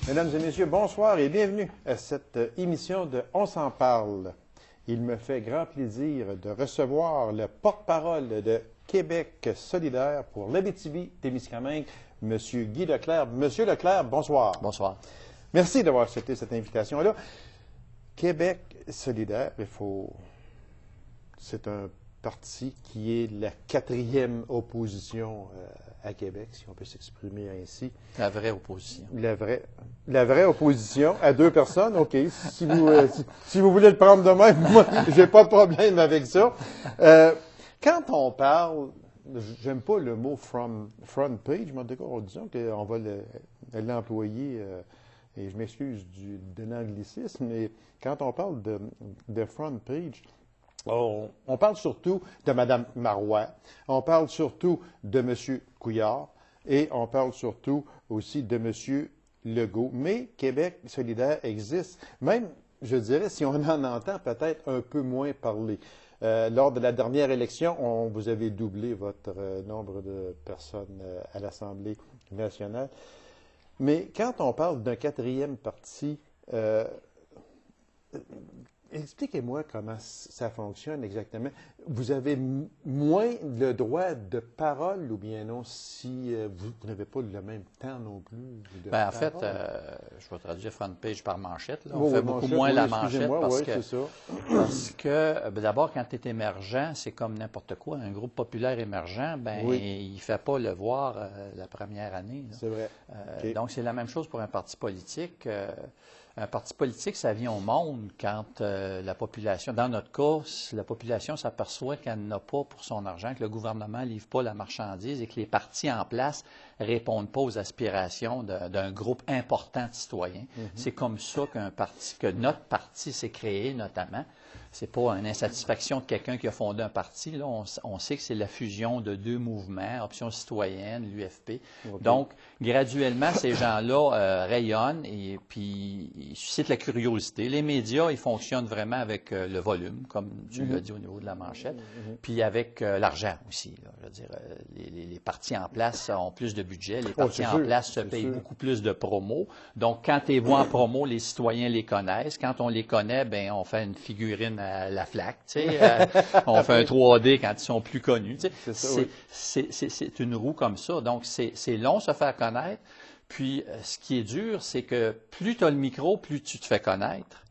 Mesdames et messieurs, bonsoir et bienvenue à cette émission de On s'en parle. Il me fait grand plaisir de recevoir le porte-parole de Québec solidaire pour l'Abitibi-Témiscamingue, M. Guy Leclerc. Monsieur Leclerc, bonsoir. Bonsoir. Merci d'avoir accepté cette invitation-là. Québec solidaire, c'est un parti qui est la 4e opposition à Québec, si on peut s'exprimer ainsi. La vraie opposition. La vraie opposition à 2 personnes, OK. Si vous voulez le prendre de même, moi, j'ai pas de problème avec ça. Quand on parle, j'aime pas le mot front page, mais d'accord, disons qu'on va l'employer, et je m'excuse de l'anglicisme, mais quand on parle de front page, on parle surtout de Mme Marois, on parle surtout de M. Couillard et on parle surtout aussi de M. Legault. Mais Québec solidaire existe, même, je dirais, si on en entend peut-être un peu moins parler. Lors de la dernière élection, vous avez doublé votre nombre de personnes à l'Assemblée nationale. Mais quand on parle d'un 4e parti, expliquez-moi comment ça fonctionne exactement. Vous avez moins le droit de parole ou bien non si vous n'avez pas le même temps non plus de En fait, je vais traduire front page par manchette. Là. On fait beaucoup moins la manchette parce que d'abord, quand tu es émergent, c'est comme n'importe quoi. Un groupe populaire émergent, il ne fait pas le voir la première année. C'est vrai. Okay. Donc, c'est la même chose pour un parti politique. Un parti politique, ça vient au monde quand la population, dans notre cas, la population s'aperçoit qu'elle n'a pas pour son argent, que le gouvernement ne livre pas la marchandise et que les partis en place ne répondent pas aux aspirations d'un groupe important de citoyens. C'est comme ça que notre parti s'est créé, notamment. C'est pas une insatisfaction de quelqu'un qui a fondé un parti. Là, on sait que c'est la fusion de 2 mouvements, Option citoyenne, l'UFP. Okay. Donc, graduellement, ces gens-là rayonnent et puis ils suscitent la curiosité. Les médias, ils fonctionnent vraiment avec le volume, comme tu l'as dit au niveau de la manchette, puis avec l'argent aussi. Là. Je veux dire, les partis en place ont plus de budget, les partis en place se payent beaucoup plus de promos. Donc, quand tu es vois en promo, les citoyens les connaissent. Quand on les connaît, on fait une figurine à la flaque, on fait un 3D quand ils sont plus connus. C'est une roue comme ça. Donc, c'est long se faire connaître. Puis, ce qui est dur, c'est que plus tu as le micro, plus tu te fais connaître.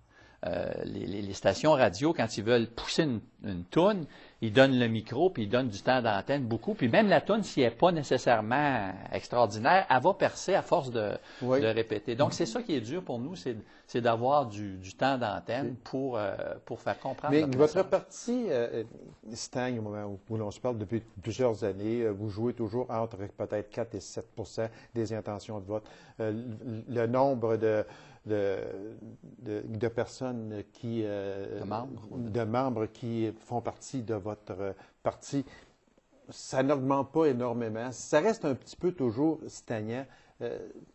Les stations radio, quand ils veulent pousser une toune, ils donnent le micro, puis ils donnent du temps d'antenne beaucoup. Puis même la toune, si elle n'est pas nécessairement extraordinaire, elle va percer à force de répéter. Donc, c'est ça qui est dur pour nous, c'est d'avoir du temps d'antenne pour faire comprendre. Mais votre parti stagne au moment où l'on se parle depuis plusieurs années. Vous jouez toujours entre peut-être 4 et 7 % des intentions de vote. Le nombre de personnes de membres qui font partie de votre parti, ça n'augmente pas énormément. Ça reste un petit peu toujours stagnant.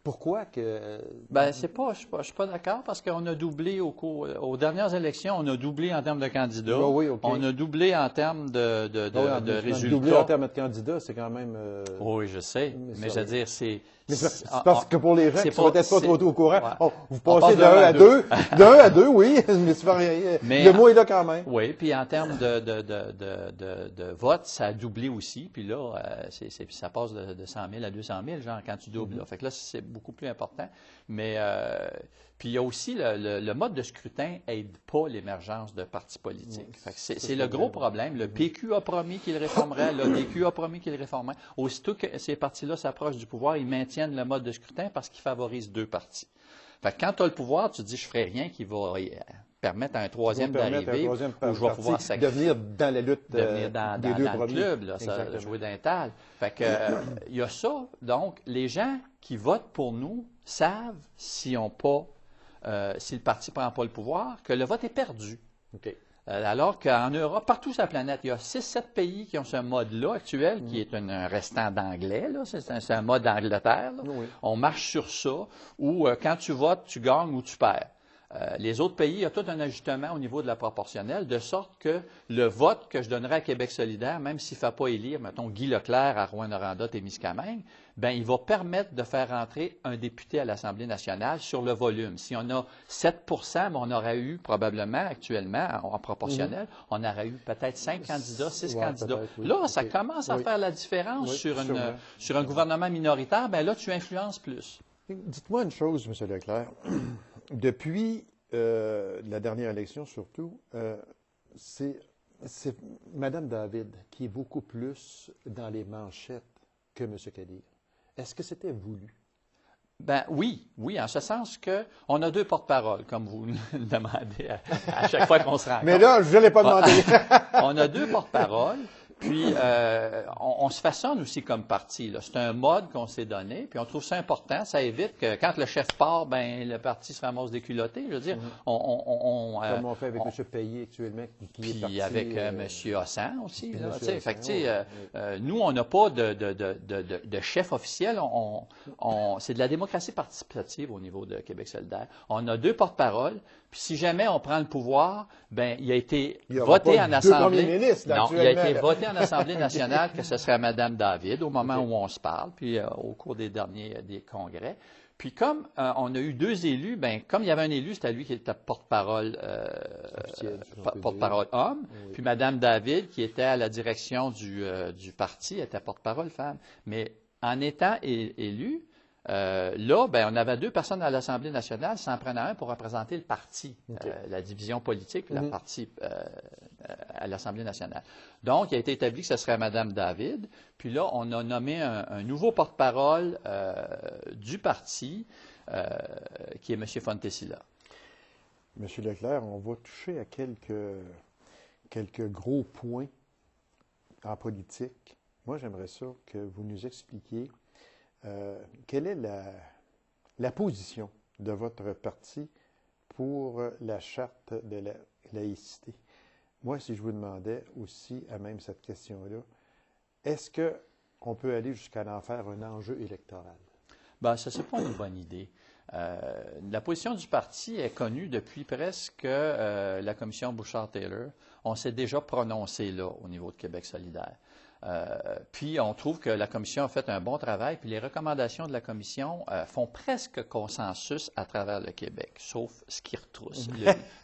Pourquoi que... je suis pas d'accord parce qu'on a doublé aux dernières élections, on a doublé en termes de candidats. On a doublé en termes de résultats. Doublé en termes de candidats, c'est quand même... Oui, je sais, mais je veux dire, c'est parce que pour les gens qui ne sont peut-être pas trop au courant, vous passez de 1 à 2. De 1 à 2, oui, mais le mot est là quand même. Oui, puis en termes de vote, ça a doublé aussi. Puis là, ça passe de 100 000 à 200 000, genre, quand tu doubles. Fait que là, c'est beaucoup plus important. Mais puis il y a aussi le mode de scrutin n'aide pas l'émergence de partis politiques. C'est le gros problème. Le PQ a promis qu'il réformerait, l'ADQ a promis qu'il réformerait. Aussitôt que ces partis-là s'approchent du pouvoir, ils maintiennent le mode de scrutin parce qu'ils favorisent 2 partis. Fait que quand tu as le pouvoir, tu te dis je ne ferai rien qui va permettre à un troisième d'arriver où je vais pouvoir devenir dans la lutte dans le club, là, jouer d'un tal. Fait que il y a ça. Donc, les gens qui votent pour nous savent si le parti ne prend pas le pouvoir, que le vote est perdu. Okay. Alors qu'en Europe, partout sur la planète, il y a 6-7 pays qui ont ce mode-là actuel, qui est un restant d'anglais. C'est un mode d'Angleterre. On marche sur ça, où quand tu votes, tu gagnes ou tu perds. Les autres pays, il y a tout un ajustement au niveau de la proportionnelle, de sorte que le vote que je donnerais à Québec solidaire, même s'il ne fait pas élire, mettons, Guy Leclerc à Rouyn-Noranda-Témiscamingue, bien, il va permettre de faire rentrer un député à l'Assemblée nationale sur le volume. Si on a 7 mais on aurait eu probablement, actuellement, en proportionnel, on aurait eu peut-être 5 candidats, 6 candidats. Oui. Là, ça commence à faire la différence sur un gouvernement minoritaire. Bien là, tu influences plus. Dites-moi une chose, M. Leclerc. Depuis la dernière élection, surtout, c'est Mme David qui est beaucoup plus dans les manchettes que M. Kadir. Est-ce que c'était voulu? Ben oui, en ce sens qu'on a deux porte-paroles, comme vous le demandez à chaque fois qu'on se rencontre. Mais là, je ne l'ai pas demandé. On a deux porte-paroles. Puis, on se façonne aussi comme parti. C'est un mode qu'on s'est donné, puis on trouve ça important. Ça évite que quand le chef part, ben le parti se ramasse déculotté. Je veux dire, comme on fait avec M. Payet actuellement, qui est parti. Puis avec M. Hossan aussi. Là, Hossan, fait nous, on n'a pas de chef officiel. C'est de la démocratie participative au niveau de Québec solidaire. On a deux porte-paroles. Puis si jamais on prend le pouvoir, ben il a été voté en Assemblée. Non, il a été voté en Assemblée nationale que ce serait Mme David au moment où on se parle, puis au cours des derniers des congrès. Puis comme on a eu deux élus, ben comme il y avait un élu, c'était lui qui était porte-parole porte-parole homme, puis Mme David qui était à la direction du parti était porte-parole femme. Mais en étant élu, là, ben, on avait deux personnes à l'Assemblée nationale, ça en prenait un pour représenter le parti, la division politique, la parti à l'Assemblée nationale. Donc, il a été établi que ce serait Mme David. Puis là, on a nommé un nouveau porte-parole du parti, qui est M. Fontesilla. M. Leclerc, on va toucher à quelques gros points en politique. Moi, j'aimerais ça que vous nous expliquiez quelle est la position de votre parti pour la charte de la laïcité? Moi, si je vous demandais aussi à même cette question-là, est-ce qu'on peut aller jusqu'à en faire un enjeu électoral? Bien, ça, c'est pas une bonne idée. La position du parti est connue depuis presque la commission Bouchard-Taylor. On s'est déjà prononcé là, au niveau de Québec solidaire. Puis, on trouve que la commission a fait un bon travail, puis les recommandations de la commission font presque consensus à travers le Québec, sauf ce qui retrousse,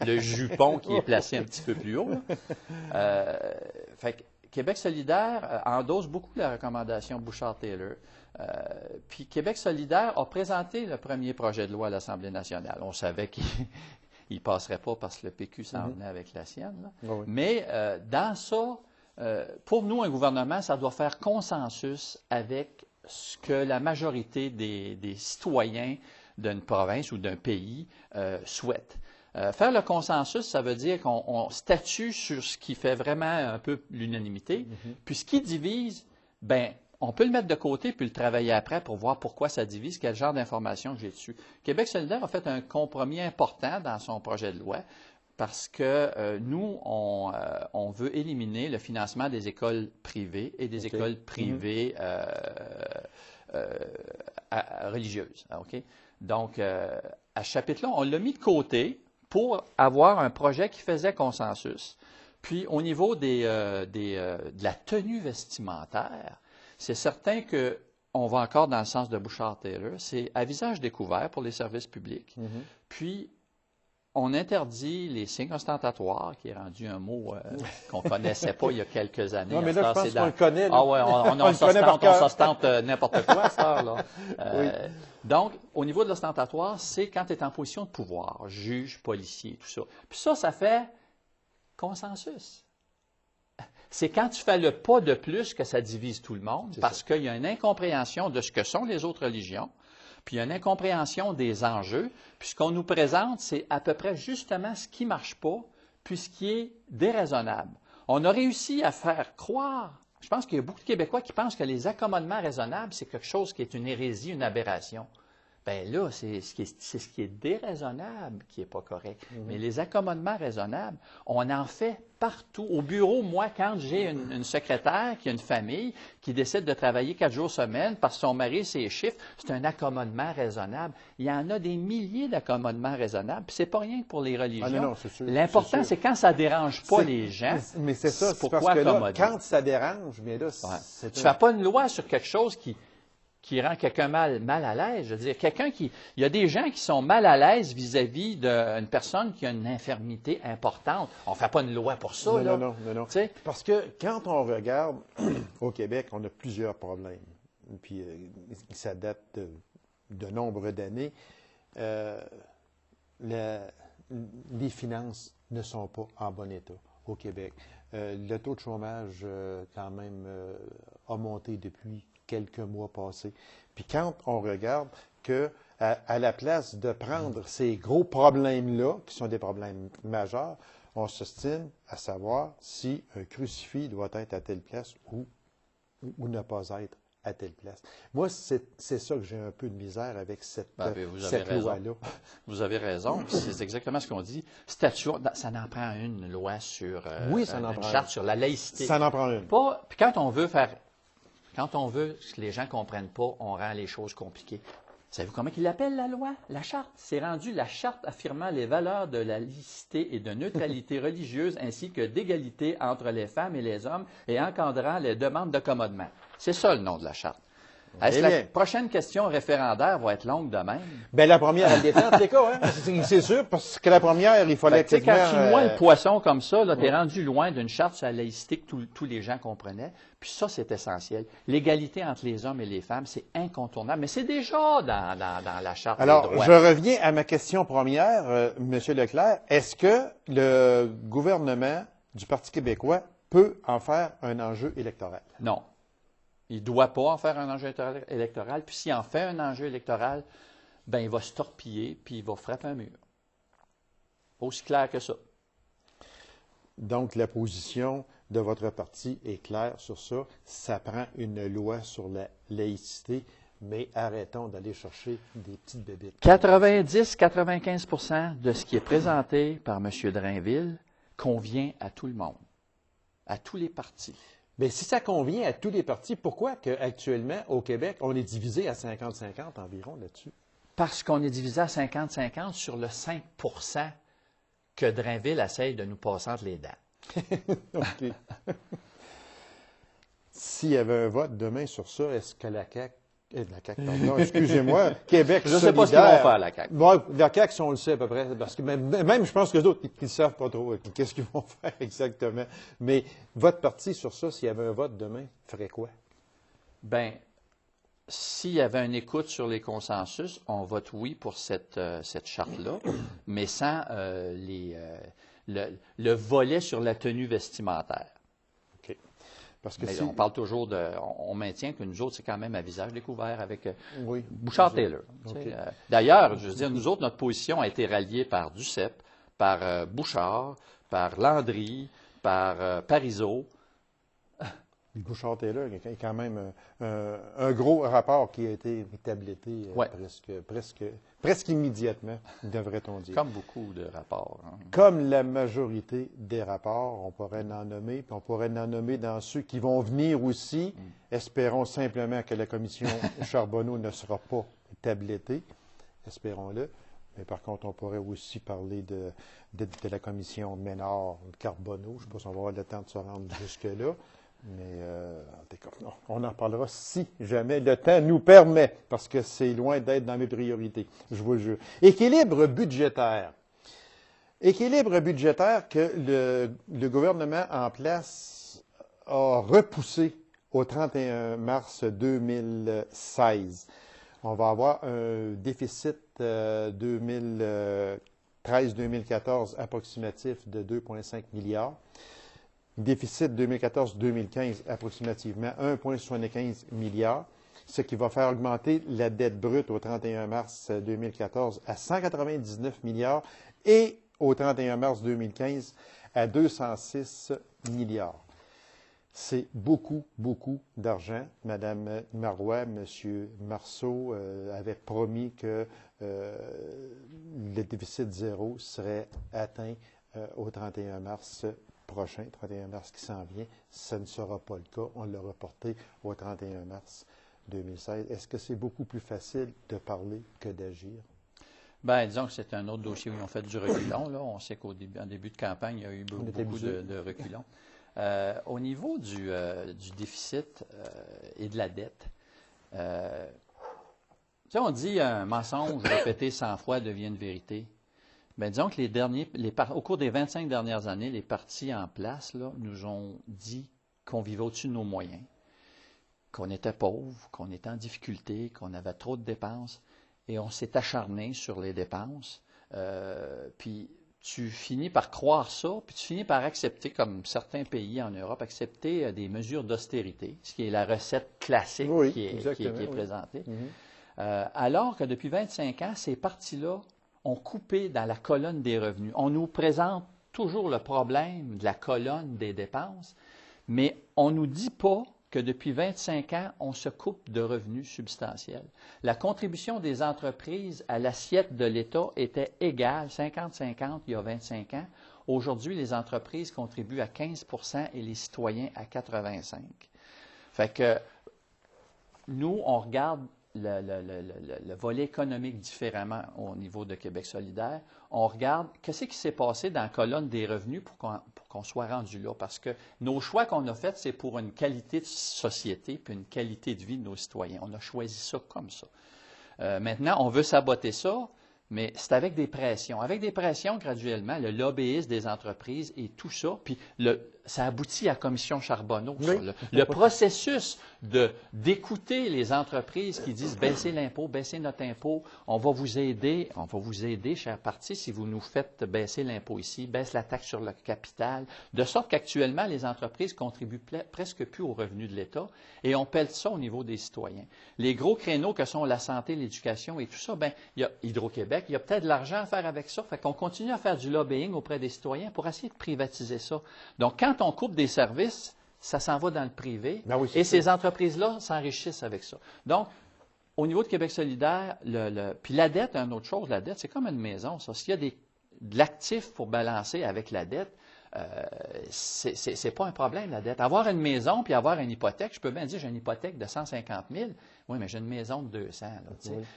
le jupon qui est placé un petit peu plus haut. Fait que Québec solidaire endosse beaucoup la recommandation Bouchard-Taylor. Puis Québec solidaire a présenté le premier projet de loi à l'Assemblée nationale. On savait qu'il ne passerait pas parce que le PQ s'en venait avec la sienne. Là. Oui. Mais dans ça, pour nous, un gouvernement, ça doit faire consensus avec ce que la majorité des citoyens d'une province ou d'un pays souhaitent. Faire le consensus, ça veut dire qu'on statue sur ce qui fait vraiment un peu l'unanimité, puis ce qui divise, ben on peut le mettre de côté puis le travailler après pour voir pourquoi ça divise, quel genre d'informations j'ai dessus. Québec solidaire a fait un compromis important dans son projet de loi, parce que nous, on veut éliminer le financement des écoles privées et des écoles privées religieuses. Okay? Donc, à ce chapitre-là, on l'a mis de côté pour avoir un projet qui faisait consensus. Puis, au niveau de la tenue vestimentaire, c'est certain qu'on va encore dans le sens de Bouchard-Taylor. C'est à visage découvert pour les services publics. Puis, on interdit les signes ostentatoires, qui est rendu un mot qu'on ne connaissait pas il y a quelques années. Non, mais là, je pense qu'on le connaît. Ah oui, on s'ostente n'importe quoi à cette heure-là. Donc, au niveau de l'ostentatoire, c'est quand tu es en position de pouvoir, juge, policier, tout ça. Puis ça fait consensus. C'est quand tu fais le pas de plus que ça divise tout le monde, parce qu'il y a une incompréhension de ce que sont les autres religions, puis il y a une incompréhension des enjeux. Puis ce qu'on nous présente, c'est à peu près justement ce qui ne marche pas, puis ce qui est déraisonnable. On a réussi à faire croire, je pense qu'il y a beaucoup de Québécois qui pensent que les accommodements raisonnables, c'est quelque chose qui est une hérésie, une aberration. ben là, c'est ce qui est déraisonnable qui n'est pas correct. Mais les accommodements raisonnables, on en fait partout. Au bureau, moi, quand j'ai une secrétaire qui a une famille, qui décide de travailler 4 jours semaine parce que son mari, ses chiffres, c'est un accommodement raisonnable. Il y en a des milliers d'accommodements raisonnables. Puis c'est pas rien que pour les religions. Ah non, c'est sûr. L'important, c'est quand ça ne dérange pas les gens. Mais c'est ça, c'est pourquoi parce que là, accommoder? quand ça dérange, mais là, Tu ne fais pas une loi sur quelque chose qui rend quelqu'un mal à l'aise. Je veux dire, il y a des gens qui sont mal à l'aise vis-à-vis d'une personne qui a une infirmité importante. On ne fait pas une loi pour ça, là. Non. Tu sais? Parce que quand on regarde au Québec, on a plusieurs problèmes. Puis ça date de nombre d'années. Les finances ne sont pas en bon état au Québec. Le taux de chômage, quand même, a monté depuis quelques mois passés. Puis quand on regarde que à la place de prendre ces gros problèmes-là, qui sont des problèmes majeurs, on s'ostine à savoir si un crucifix doit être à telle place ou ne pas être à telle place. Moi, c'est ça que j'ai un peu de misère avec cette loi-là. Vous avez raison. C'est exactement ce qu'on dit. Statut, ça n'en prend une loi sur une charte sur la laïcité. Ça n'en prend une. Puis quand on veut que les gens ne comprennent pas, on rend les choses compliquées. Savez-vous comment ils l'appellent, la loi? La charte. C'est rendu la charte affirmant les valeurs de la laïcité et de neutralité religieuse ainsi que d'égalité entre les femmes et les hommes et encadrant les demandes d'accommodement. C'est ça le nom de la charte. Est-ce que la prochaine question référendaire va être longue de même? Bien, la première, elle l'était en tous les cas, hein? C'est sûr, parce que la première, il fallait que... Quand tu noies le poisson comme ça, tu es rendu loin d'une charte sur la laïcité que tous les gens comprenaient. Puis ça, c'est essentiel. L'égalité entre les hommes et les femmes, c'est incontournable. Mais c'est déjà dans la charte des droits. Alors, je reviens à ma question première, M. Leclerc. Est-ce que le gouvernement du Parti québécois peut en faire un enjeu électoral? Non. Il ne doit pas en faire un enjeu électoral. Puis s'il en fait un enjeu électoral, ben il va se torpiller puis il va frapper un mur. Aussi clair que ça. Donc, la position de votre parti est claire sur ça. Ça prend une loi sur la laïcité, mais arrêtons d'aller chercher des petites bébites. 90-95% de ce qui est présenté par M. Drainville convient à tout le monde, à tous les partis. Bien, si ça convient à tous les partis, pourquoi actuellement au Québec, on est divisé à 50-50 environ là-dessus? Parce qu'on est divisé à 50-50 sur le 5% que Drainville essaye de nous passer entre les dents. OK. S'il y avait un vote demain sur ça, est-ce que la CAQ... pardon, excusez-moi, Québec je ne sais pas ce qu'ils vont faire, la CAQ. Bon, la CAQ, si on le sait à peu près, parce que même je pense que les autres, ils ne savent pas trop qu'est-ce qu'ils vont faire exactement. Mais votre parti sur ça, s'il y avait un vote demain, ferait quoi? Bien, s'il y avait une écoute sur les consensus, on vote oui pour cette charte-là, mais sans le volet sur la tenue vestimentaire. OK. Parce que on parle toujours on maintient que nous autres, c'est quand même à visage découvert avec oui, Bouchard-Taylor. Okay. D'ailleurs, je veux dire, nous autres, notre position a été ralliée par Duceppe, par Bouchard, par Landry, par Parizeau. Bouchard-Taylor, il y a quand même un gros rapport qui a été établi presque immédiatement, devrait-on dire. Comme beaucoup de rapports. Hein. Comme la majorité des rapports, on pourrait en nommer, puis on pourrait en nommer dans ceux qui vont venir aussi. Espérons simplement que la commission Charbonneau ne sera pas tablettée. Espérons-le. Mais par contre, on pourrait aussi parler de la commission Ménard-Carbonneau. Je ne sais pas si on va avoir le temps de se rendre jusque-là. Mais on en reparlera si jamais le temps nous permet, parce que c'est loin d'être dans mes priorités, je vous le jure. Équilibre budgétaire. Équilibre budgétaire que le gouvernement en place a repoussé au 31 mars 2016. On va avoir un déficit 2013-2014 approximatif de 2,5 milliards. Déficit 2014-2015 approximativement 1,75 milliard, ce qui va faire augmenter la dette brute au 31 mars 2014 à 199 milliards et au 31 mars 2015 à 206 milliards. C'est beaucoup, beaucoup d'argent. Madame Marois, Monsieur Marceau avaient promis que le déficit zéro serait atteint au 31 mars prochain, 31 mars qui s'en vient. Ça ne sera pas le cas. On l'a reporté au 31 mars 2016. Est-ce que c'est beaucoup plus facile de parler que d'agir? Bien, disons que c'est un autre dossier où ils ont fait du reculon. Là. On sait qu'en début de campagne, il y a eu beaucoup de reculons. Au niveau du déficit et de la dette, on dit un mensonge répété 100 fois devient une vérité. Bien, disons que au cours des 25 dernières années, les partis en place là, nous ont dit qu'on vivait au-dessus de nos moyens, qu'on était pauvre, qu'on était en difficulté, qu'on avait trop de dépenses, et on s'est acharné sur les dépenses. Puis tu finis par croire ça, puis tu finis par accepter, comme certains pays en Europe, accepter des mesures d'austérité, ce qui est la recette classique qui est présentée. Alors que depuis 25 ans, ces partis-là ont coupé dans la colonne des revenus. On nous présente toujours le problème de la colonne des dépenses, mais on ne nous dit pas que depuis 25 ans, on se coupe de revenus substantiels. La contribution des entreprises à l'assiette de l'État était égale, 50-50 il y a 25 ans. Aujourd'hui, les entreprises contribuent à 15 % et les citoyens à 85 %. Fait que nous, on regarde le volet économique différemment au niveau de Québec solidaire. On regarde qu'est-ce qui s'est passé dans la colonne des revenus pour qu'on soit rendu là. Parce que nos choix qu'on a faits, c'est pour une qualité de société puis une qualité de vie de nos citoyens. On a choisi ça comme ça. Maintenant, on veut saboter ça, mais c'est avec des pressions. Avec des pressions, graduellement, le lobbyisme des entreprises et tout ça, puis ça aboutit à la commission Charbonneau. Oui. Le processus d'écouter les entreprises qui disent « baissez l'impôt, baissez notre impôt, on va vous aider, cher parti, si vous nous faites baisser l'impôt ici, baisse la taxe sur le capital », de sorte qu'actuellement, les entreprises contribuent presque plus aux revenus de l'État et on pèle ça au niveau des citoyens. Les gros créneaux que sont la santé, l'éducation et tout ça, bien, il y a Hydro-Québec, il y a peut-être de l'argent à faire avec ça, fait qu'on continue à faire du lobbying auprès des citoyens pour essayer de privatiser ça. Donc, quand on coupe des services, ça s'en va dans le privé, et ces entreprises-là s'enrichissent avec ça. Donc, au niveau de Québec solidaire, puis la dette, une autre chose, la dette, c'est comme une maison, ça. S'il y a de l'actif pour balancer avec la dette, c'est pas un problème, la dette. Avoir une maison puis avoir une hypothèque, je peux bien dire j'ai une hypothèque de 150 000, oui, mais j'ai une maison de 200.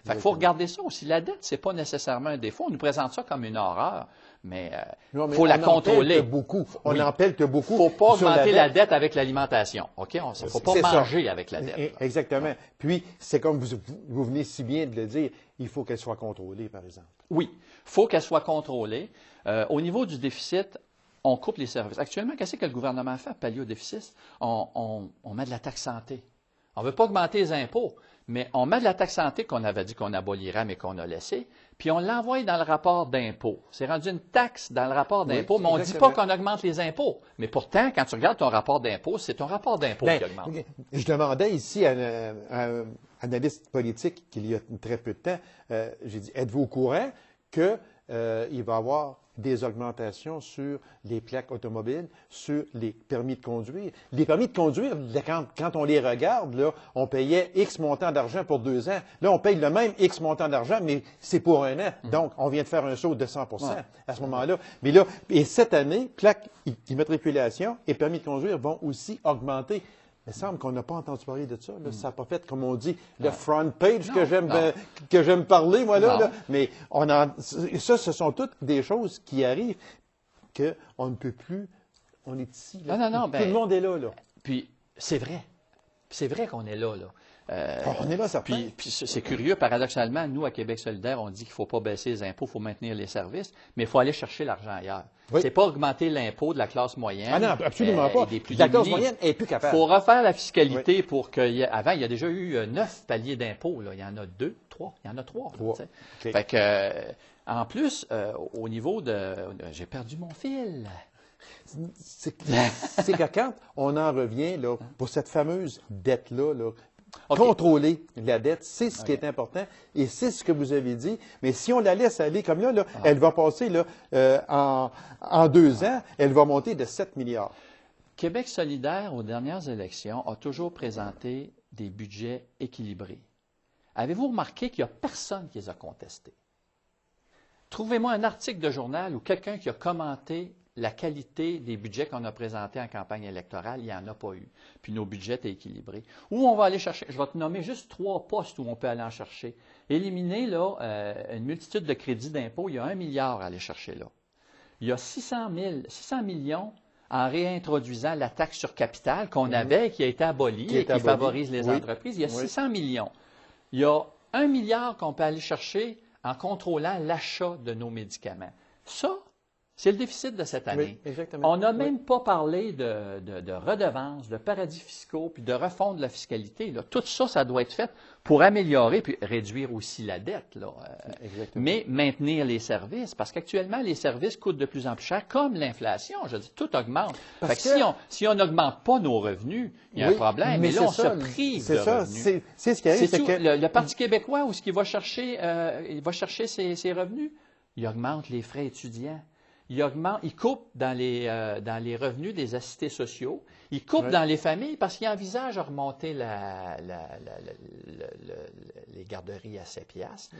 Fait qu'il faut regarder ça aussi. La dette, c'est pas nécessairement un défaut. On nous présente ça comme une horreur, mais il faut la contrôler. On en pèle beaucoup. Il ne faut pas augmenter la dette avec l'alimentation. OK? Il ne faut pas manger avec la dette. Exactement. Puis, c'est comme vous venez si bien de le dire, il faut qu'elle soit contrôlée, par exemple. Oui, il faut qu'elle soit contrôlée. Au niveau du déficit, on coupe les services. Actuellement, qu'est-ce que le gouvernement fait pour pallier au déficit? On met de la taxe santé. On ne veut pas augmenter les impôts, mais on met de la taxe santé qu'on avait dit qu'on abolirait, mais qu'on a laissé, puis on l'envoie dans le rapport d'impôt. C'est rendu une taxe dans le rapport d'impôt, mais on ne dit pas qu'on augmente les impôts. Mais pourtant, quand tu regardes ton rapport d'impôt, c'est ton rapport d'impôt qui augmente. Je demandais ici à un analyste politique qu'il y a très peu de temps, j'ai dit, êtes-vous au courant qu'il va y avoir des augmentations sur les plaques automobiles, sur les permis de conduire. Les permis de conduire, quand on les regarde, là, on payait X montant d'argent pour 2 ans. Là, on paye le même X montant d'argent, mais c'est pour 1 an. Donc, on vient de faire un saut de 100 à ce moment-là. Mais là, et cette année, plaques d'immatriculation et permis de conduire vont aussi augmenter. Il me semble qu'on n'a pas entendu parler de ça. Là. Ça n'a pas fait, comme on dit, le front page que j'aime parler, moi, là. Mais ça, ce sont toutes des choses qui arrivent qu'on ne peut plus. On est ici. Là. Tout le monde est là. Puis, c'est vrai. C'est vrai qu'on est là. On est là, certain. Puis c'est curieux, paradoxalement, nous, à Québec solidaire, on dit qu'il ne faut pas baisser les impôts, il faut maintenir les services, mais il faut aller chercher l'argent ailleurs. Oui. C'est pas augmenter l'impôt de la classe moyenne. Ah non, absolument pas. Des plus la classe moyenne est plus capable. Il faut refaire la fiscalité pour que... Avant, il y a déjà eu 9 paliers d'impôts. Il y en a 2, 3. Il y en a 3. Okay. Fait que, en plus, au niveau de... J'ai perdu mon fil. C'est que quand on en revient là, pour cette fameuse dette-là, contrôler la dette, c'est ce qui est important et c'est ce que vous avez dit. Mais si on la laisse aller comme là, elle va passer là, en 2 ans, elle va monter de 7 milliards. Québec solidaire, aux dernières élections, a toujours présenté des budgets équilibrés. Avez-vous remarqué qu'il n'y a personne qui les a contestés? Trouvez-moi un article de journal ou quelqu'un qui a commenté la qualité des budgets qu'on a présentés en campagne électorale. Il n'y en a pas eu. Puis nos budgets étaient équilibrés. Où on va aller chercher? Je vais te nommer juste 3 postes où on peut aller en chercher. Éliminer là, une multitude de crédits d'impôt, il y a 1 milliard à aller chercher là. Il y a 600 millions en réintroduisant la taxe sur capital qu'on avait et qui a été abolie et qui favorise les entreprises. Il y a 600 millions. Il y a 1 milliard qu'on peut aller chercher en contrôlant l'achat de nos médicaments. Ça, c'est le déficit de cette année. Oui, exactement. On n'a même pas parlé de redevances, de paradis fiscaux, puis de refonte de la fiscalité. Là. Tout ça, ça doit être fait pour améliorer, puis réduire aussi la dette. Là. Mais maintenir les services, parce qu'actuellement, les services coûtent de plus en plus cher, comme l'inflation. Je dis, tout augmente. Fait que si on n'augmente pas nos revenus, il y a un problème. Mais là, on se prive de revenus. C'est ce qui arrive, c'est que le Parti québécois, où est-ce qu'il va chercher, ses revenus? Il augmente les frais étudiants. Il coupe dans les revenus des assistés sociaux. Il coupe dans les familles parce qu'il envisage de remonter les garderies à 7 piastres.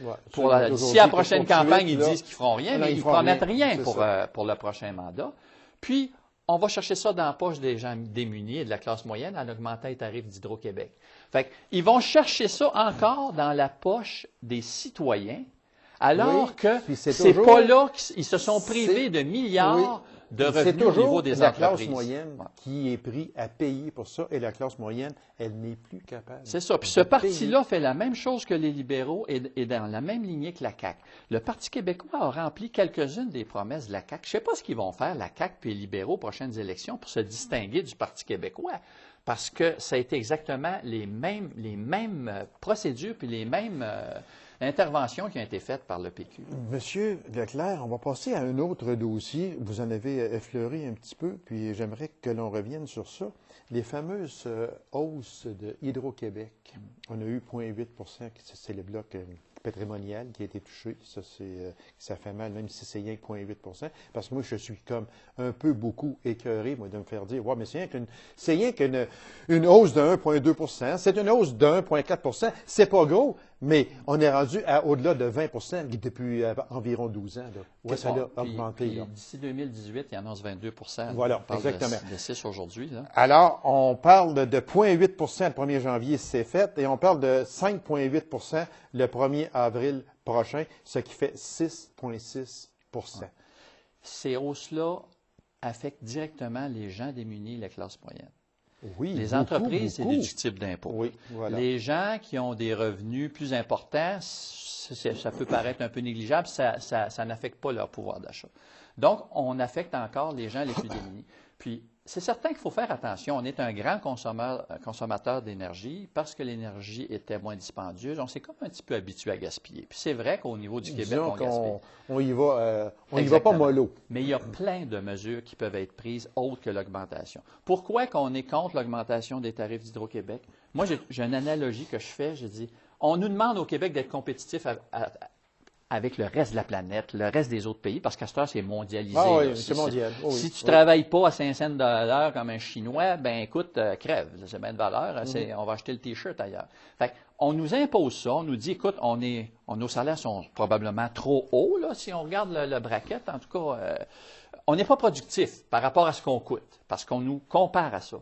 Si à la prochaine campagne, ils disent qu'ils ne feront rien, mais ils ne promettent rien pour le prochain mandat. Puis, on va chercher ça dans la poche des gens démunis et de la classe moyenne en augmentant les tarifs d'Hydro-Québec. Fait qu'ils vont chercher ça encore dans la poche des citoyens. Alors que c'est pas là qu'ils se sont privés de milliards de revenus au niveau des entreprises. C'est toujours la classe moyenne qui est pris à payer pour ça, et la classe moyenne, elle n'est plus capable. C'est ça. Puis ce parti-là fait la même chose que les libéraux et dans la même lignée que la CAQ. Le Parti québécois a rempli quelques-unes des promesses de la CAQ. Je ne sais pas ce qu'ils vont faire, la CAQ puis les libéraux, aux prochaines élections, pour se distinguer du Parti québécois. Parce que ça a été exactement les mêmes procédures puis les mêmes interventions qui ont été faites par le PQ. Monsieur Leclerc, on va passer à un autre dossier. Vous en avez effleuré un petit peu, puis j'aimerais que l'on revienne sur ça. Les fameuses hausses de Hydro-Québec. On a eu 0,8 %, c'est le bloc patrimonial qui a été touché. Ça fait mal, même si c'est rien que 0,8 %. Parce que moi, je suis comme un peu beaucoup écœuré, moi, de me faire dire, ouais, mais c'est rien qu'une hausse de 1,2 %. C'est une hausse de 1,4 %. C'est pas gros, mais on est rendu à au-delà de 20 % depuis environ 12 ans. Là, où ça a augmenté. D'ici 2018, il annonce 22 %. Voilà, exactement. De 6 aujourd'hui. Alors, on parle de 0,8 % le 1er janvier, c'est fait, et on parle de 5,8 % le 1er avril prochain, ce qui fait 6,6 %. Ces hausses-là affectent directement les gens démunis et la classe moyenne. Oui, les entreprises, c'est déductible d'impôt. Oui, voilà. Les gens qui ont des revenus plus importants, ça peut paraître un peu négligeable, ça n'affecte pas leur pouvoir d'achat. Donc, on affecte encore les gens les plus démunis. Puis, c'est certain qu'il faut faire attention. On est un grand consommateur d'énergie parce que l'énergie était moins dispendieuse. On s'est comme un petit peu habitué à gaspiller. Puis c'est vrai qu'au niveau du Québec, on gaspille. On y va pas mollo. Mais il y a plein de mesures qui peuvent être prises autres que l'augmentation. Pourquoi qu'on est contre l'augmentation des tarifs d'Hydro-Québec? Moi, j'ai une analogie que je fais. Je dis, on nous demande au Québec d'être compétitif avec le reste de la planète, le reste des autres pays, parce qu'à cette heure, c'est mondialisé. Ah oui, c'est mondial. Si tu ne travailles pas à 5 cents de l'heure comme un Chinois, ben écoute, crève, c'est bien de valeur, on va acheter le T-shirt ailleurs. Fait on nous impose ça, on nous dit, écoute, nos salaires sont probablement trop hauts, là, si on regarde le bracket, en tout cas, on n'est pas productif par rapport à ce qu'on coûte, parce qu'on nous compare à ça.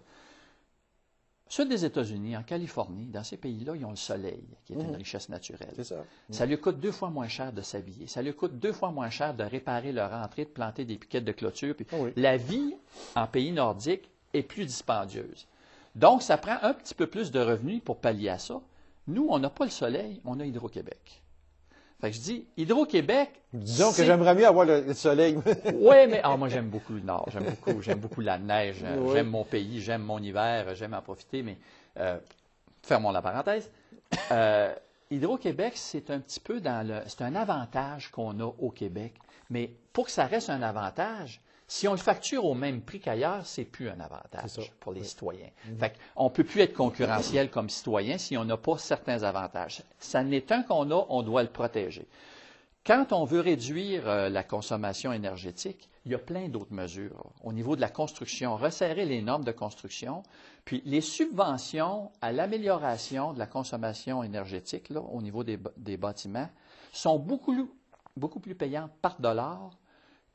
Sud des États-Unis, en Californie, dans ces pays-là, ils ont le soleil, qui est une richesse naturelle. C'est ça. Ça lui coûte 2 fois moins cher de s'habiller. Ça lui coûte 2 fois moins cher de réparer leur entrée, de planter des piquettes de clôture. Puis la vie en pays nordique est plus dispendieuse. Donc, ça prend un petit peu plus de revenus pour pallier à ça. Nous, on n'a pas le soleil, on a Hydro-Québec. Fait que je dis, Hydro-Québec... Disons que j'aimerais mieux avoir le soleil. Oui, mais moi, j'aime beaucoup le Nord. J'aime beaucoup la neige. J'aime mon pays, j'aime mon hiver, j'aime en profiter. Mais fermons la parenthèse. Hydro-Québec, c'est un petit peu c'est un avantage qu'on a au Québec. Mais pour que ça reste un avantage, si on le facture au même prix qu'ailleurs, c'est plus un avantage pour les citoyens. Fait qu'on ne peut plus être concurrentiel comme citoyen si on n'a pas certains avantages. Ça n'est un qu'on a, on doit le protéger. Quand on veut réduire la consommation énergétique, il y a plein d'autres mesures. Au niveau de la construction, resserrer les normes de construction, puis les subventions à l'amélioration de la consommation énergétique là, au niveau des bâtiments sont beaucoup plus payantes par dollar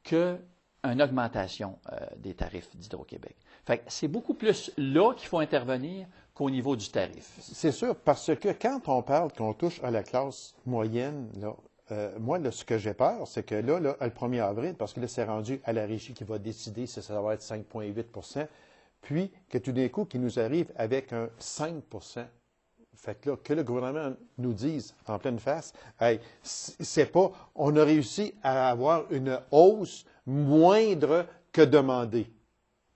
qu'une augmentation des tarifs d'Hydro-Québec. Fait que c'est beaucoup plus là qu'il faut intervenir qu'au niveau du tarif. C'est sûr, parce que quand on parle qu'on touche à la classe moyenne, là, moi, là, ce que j'ai peur, c'est que là, le 1er avril, parce que là, c'est rendu à la régie qui va décider si ça va être 5,8 puis que tout d'un coup, qu'il nous arrive avec un 5 Fait que là, que le gouvernement nous dise en pleine face, hey, c'est pas, on a réussi à avoir une hausse moindre que demandée.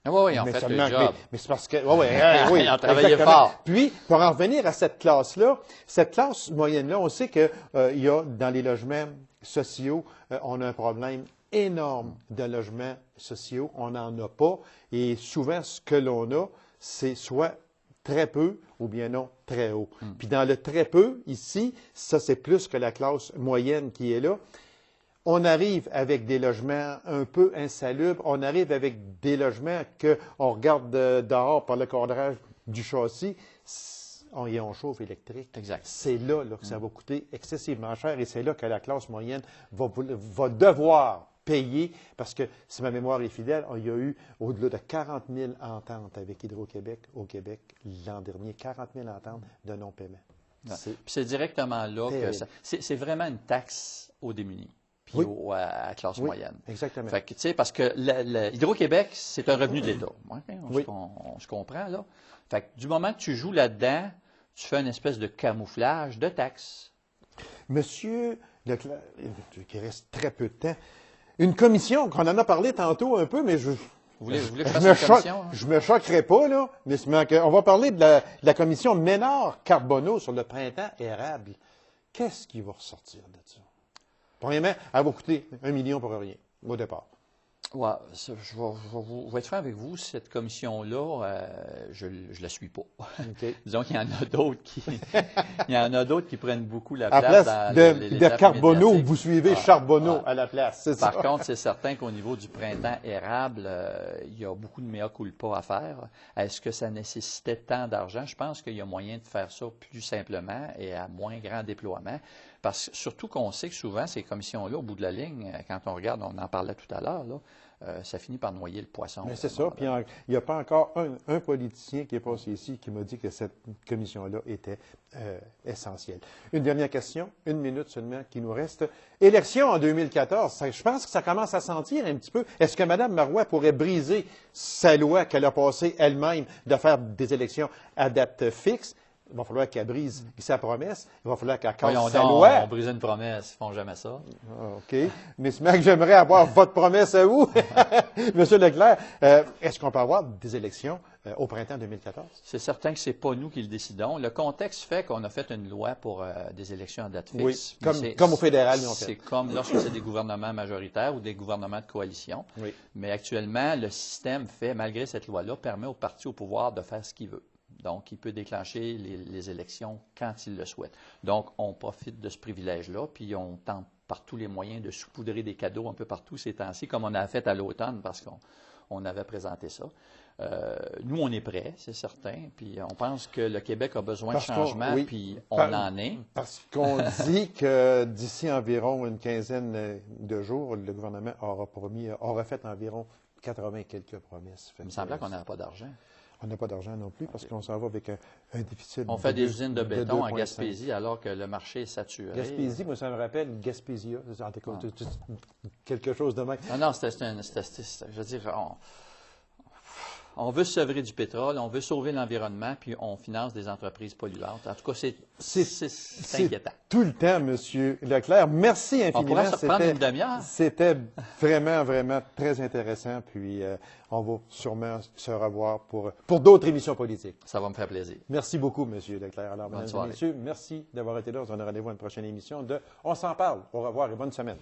Oui, ils ont fait le job. Mais c'est parce que, oui, ils ont travaillé fort. Puis, pour en revenir à cette classe-là, cette classe moyenne-là, on sait qu'il y a, dans les logements sociaux, on a un problème énorme de logements sociaux. On n'en a pas. Et souvent, ce que l'on a, c'est soit très peu ou bien non très haut. Puis, dans le très peu, ici, ça, c'est plus que la classe moyenne qui est là. On arrive avec des logements un peu insalubres. On arrive avec des logements qu'on regarde dehors par le cadrage du châssis. Il y a un chauffe électrique. Exact. C'est là que ça va coûter excessivement cher et c'est là que la classe moyenne va devoir payer parce que, si ma mémoire est fidèle, il y a eu au-delà de 40 000 ententes avec Hydro-Québec au Québec l'an dernier. 40 000 ententes de non-paiement. C'est directement là que c'est vraiment une taxe aux démunis. Puis à la classe moyenne. Exactement. Fait que, tu sais, parce que Hydro-Québec, c'est un revenu de l'État. On se comprend, là. Fait que du moment que tu joues là-dedans, tu fais une espèce de camouflage de taxes. Monsieur Leclerc, il reste très peu de temps. Une commission, qu'on en a parlé tantôt un peu, mais Vous voulez que je fasse une commission? Je me choquerai pas, là. Mais on va parler de la commission Ménard-Carbonneau sur le printemps érable. Qu'est-ce qui va ressortir de ça? Premièrement, elle va coûter 1 million pour rien, au départ. Ouais, je vais être franc avec vous, cette commission-là, je ne la suis pas. Okay. Disons qu'il y en a d'autres qui prennent beaucoup la place. place À place de Carbonneau, vous suivez Charbonneau à la place, c'est ça. Par contre, c'est certain qu'au niveau du printemps érable, il y a beaucoup de mea culpa à faire. Est-ce que ça nécessitait tant d'argent? Je pense qu'il y a moyen de faire ça plus simplement et à moins grand déploiement. Parce que surtout qu'on sait que souvent, ces commissions-là, au bout de la ligne, quand on regarde, on en parlait tout à l'heure, ça finit par noyer le poisson. Mais c'est ça. Puis il n'y a pas encore un politicien qui est passé ici qui m'a dit que cette commission-là était essentielle. Une dernière question, 1 minute seulement qui nous reste. Élection en 2014, je pense que ça commence à sentir un petit peu. Est-ce que Mme Marois pourrait briser sa loi qu'elle a passée elle-même de faire des élections à date fixe? Il va falloir qu'elle brise sa promesse. Il va falloir qu'elle casse sa loi. On brise une promesse. Ils ne font jamais ça. OK. Mais c'est j'aimerais avoir votre promesse à vous. Monsieur Leclerc, est-ce qu'on peut avoir des élections au printemps 2014? C'est certain que ce n'est pas nous qui le décidons. Le contexte fait qu'on a fait une loi pour des élections à date fixe. Oui, comme au fédéral, ils ont fait. C'est comme lorsque c'est des gouvernements majoritaires ou des gouvernements de coalition. Oui. Mais actuellement, le système fait, malgré cette loi-là, permet au parti au pouvoir de faire ce qu'il veut. Donc, il peut déclencher les élections quand il le souhaite. Donc, on profite de ce privilège-là, puis on tente par tous les moyens de saupoudrer des cadeaux un peu partout ces temps-ci, comme on a fait à l'automne, parce qu'on avait présenté ça. Nous, on est prêts, c'est certain, puis on pense que le Québec a besoin de changement, puis on en est. Parce qu'on dit que d'ici environ une quinzaine de jours, le gouvernement aura fait environ 80 quelques promesses. Il me semblait qu'on n'avait pas d'argent. On n'a pas d'argent non plus parce qu'on s'en va avec un déficit. On fait des usines de béton en Gaspésie alors que le marché est saturé. Gaspésie, moi, ça me rappelle Gaspésia. Quelque chose de même. Non, je veux dire, on veut se sevrer du pétrole, on veut sauver l'environnement, puis on finance des entreprises polluantes. En tout cas, c'est inquiétant. Tout le temps, M. Leclerc. Merci infiniment. On pourrait se prendre une demi-heure. C'était vraiment, vraiment très intéressant. Puis, on va sûrement se revoir pour d'autres émissions politiques. Ça va me faire plaisir. Merci beaucoup, M. Leclerc. Alors, mesdames et messieurs, merci d'avoir été là. On se donne rendez-vous à une prochaine émission de On s'en parle. Au revoir et bonne semaine.